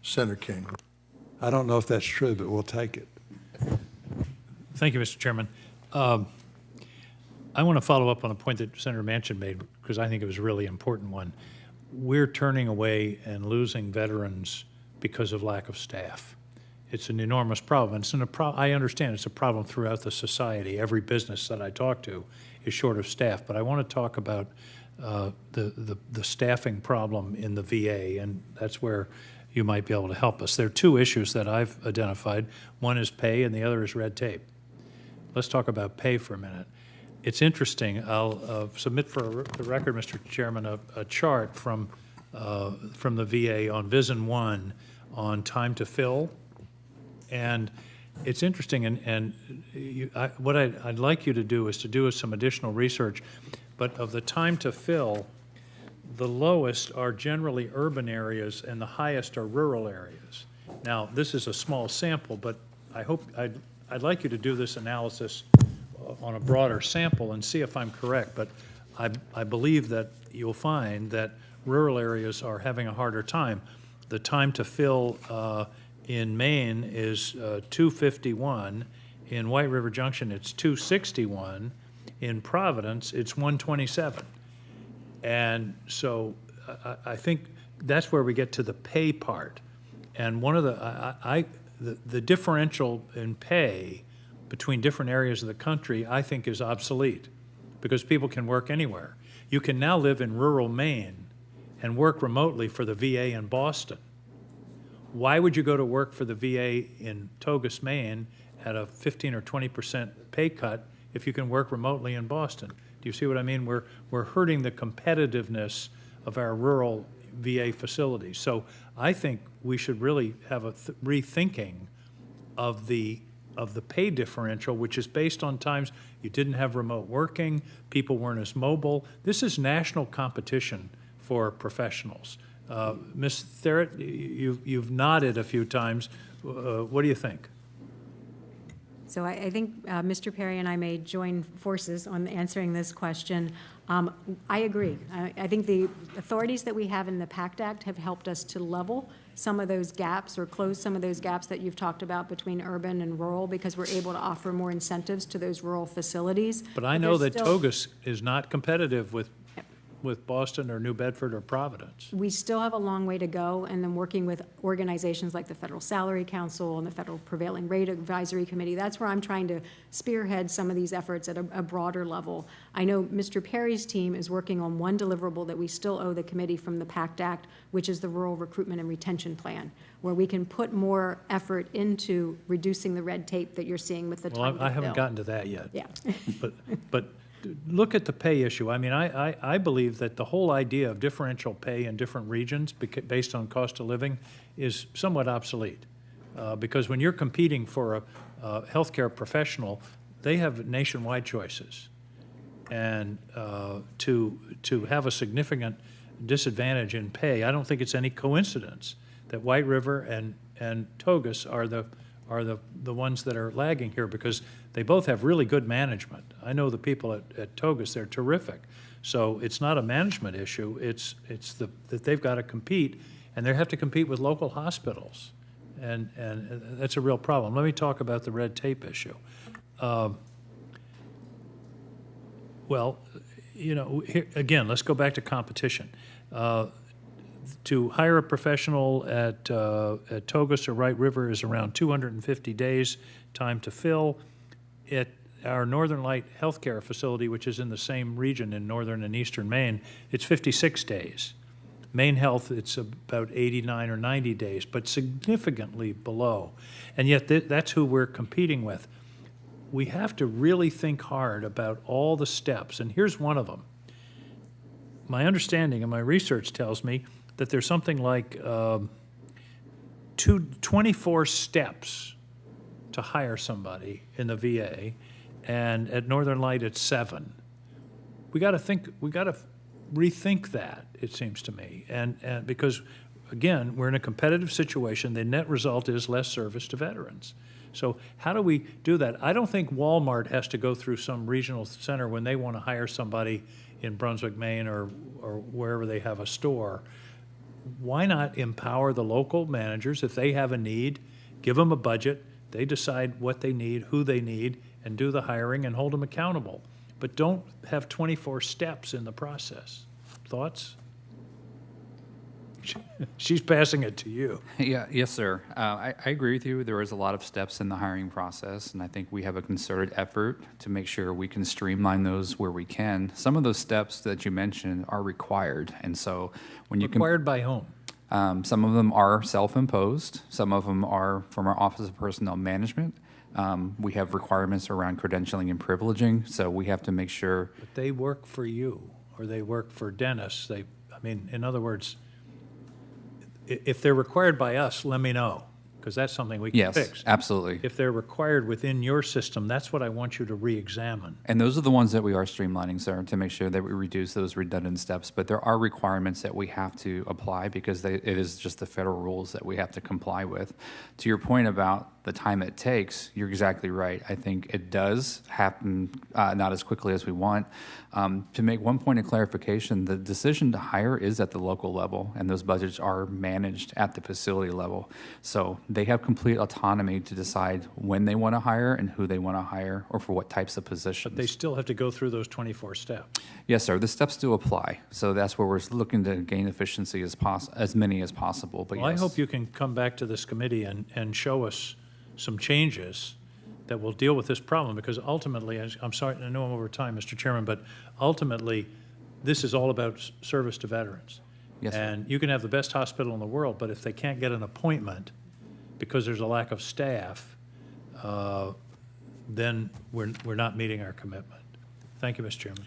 Senator King. I don't know if that's true, but we'll take it. Thank you, Mr. Chairman. I want to follow up on a point that Senator Manchin made because I think it was a really important one. We're turning away and losing veterans because of lack of staff. It's an enormous problem. I understand it's a problem throughout the society. Every business that I talk to is short of staff. But I want to talk about the staffing problem in the VA, and that's where you might be able to help us. There are two issues that I've identified. One is pay, and the other is red tape. Let's talk about pay for a minute. It's interesting. I'll submit for the record, Mr. Chairman, a chart from the VA on Vision 1 on time to fill. And it's interesting, what I'd like you to do is to do some additional research. But of the time to fill, the lowest are generally urban areas and the highest are rural areas. Now, this is a small sample, but I'd like you to do this analysis on a broader sample and see if I'm correct. But I believe that you'll find that rural areas are having a harder time. The time to fill in Maine is 251. In White River Junction, it's 261. In Providence, it's 127. And so I think that's where we get to the pay part. And one of the differential in pay between different areas of the country, I think, is obsolete because people can work anywhere. You can now live in rural Maine and work remotely for the VA in Boston. Why would you go to work for the VA in Togus, Maine at a 15 or 20% pay cut if you can work remotely in Boston? Do you see what I mean? We're hurting the competitiveness of our rural VA facilities. So I think we should really have a rethinking of the pay differential, which is based on times you didn't have remote working, people weren't as mobile. This is national competition for professionals. Ms. Therrett, you've nodded a few times. What do you think? So I think Mr. Perry and I may join forces on answering this question. I agree. I think the authorities that we have in the PACT Act have helped us to level some of those gaps or close some of those gaps that you've talked about between urban and rural because we're able to offer more incentives to those rural facilities. But I know that Togus is not competitive with Boston or New Bedford or Providence. We still have a long way to go, and then working with organizations like the Federal Salary Council and the Federal Prevailing Rate Advisory Committee, that's where I'm trying to spearhead some of these efforts at a broader level. I know Mr. Perry's team is working on one deliverable that we still owe the committee from the PACT Act, which is the Rural Recruitment and Retention Plan, where we can put more effort into reducing the red tape that you're seeing with the time to I haven't fill. gotten to that yet. Yeah. but look at the pay issue. I mean, I believe that the whole idea of differential pay in different regions based on cost of living is somewhat obsolete. Because when you're competing for a healthcare professional, they have nationwide choices. And to have a significant disadvantage in pay, I don't think it's any coincidence that White River and Togus are the ones that are lagging here because they both have really good management. I know the people at Togus, they're terrific. So it's not a management issue, it's that they've got to compete, and they have to compete with local hospitals. And that's a real problem. Let me talk about the red tape issue. Well, you know, here, again, let's go back to competition. To hire a professional at Togus or White River is around 250 days time to fill. At our Northern Light Healthcare facility, which is in the same region in northern and eastern Maine, it's 56 days. Maine Health, it's about 89 or 90 days, but significantly below. And yet that's who we're competing with. We have to really think hard about all the steps, and here's one of them. My understanding and my research tells me that there's something like 24 steps to hire somebody in the VA, and at Northern Light it's 7. We got to rethink that, it seems to me, and because again we're in a competitive situation. The net result is less service to veterans. So how do we do that? I don't think Walmart has to go through some regional center when they want to hire somebody in Brunswick, Maine, or wherever they have a store. why not empower the local managers if they have a need, give them a budget, they decide what they need, who they need, and do the hiring and hold them accountable. But don't have 24 steps in the process. Thoughts? She's passing it to you. Yeah, yes, sir. I agree with you. There is a lot of steps in the hiring process, and I think we have a concerted effort to make sure we can streamline those where we can. Some of those steps that you mentioned are required, and so when you Required by whom? some of them are self-imposed. Some of them are from our Office of Personnel Management. We have requirements around credentialing and privileging, so we have to make sure. But they work for you, or they work for Dennis. In other words, if they're required by us, let me know, because that's something we can Yes, fix. absolutely. If they're required within your system, that's what I want you to re-examine. And those are the ones that we are streamlining, sir, to make sure that we reduce those redundant steps. But there are requirements that we have to apply because it is just the federal rules that we have to comply with. To your point about the time it takes, you're exactly right. I think it does happen not as quickly as we want. To make one point of clarification, the decision to hire is at the local level, and those budgets are managed at the facility level. So they have complete autonomy to decide when they want to hire and who they want to hire or for what types of positions. They still have to go through those 24 steps. Yes, sir. The steps do apply. So that's where we're looking to gain efficiency as many as possible. But Well, yes. I hope you can come back to this committee and show us some changes that will deal with this problem, because ultimately, I'm sorry, I know I'm over time, Mr. Chairman, but ultimately, this is all about service to veterans. Yes, sir. And you can have the best hospital in the world, but if they can't get an appointment because there's a lack of staff, then we're not meeting our commitment. Thank you, Mr. Chairman.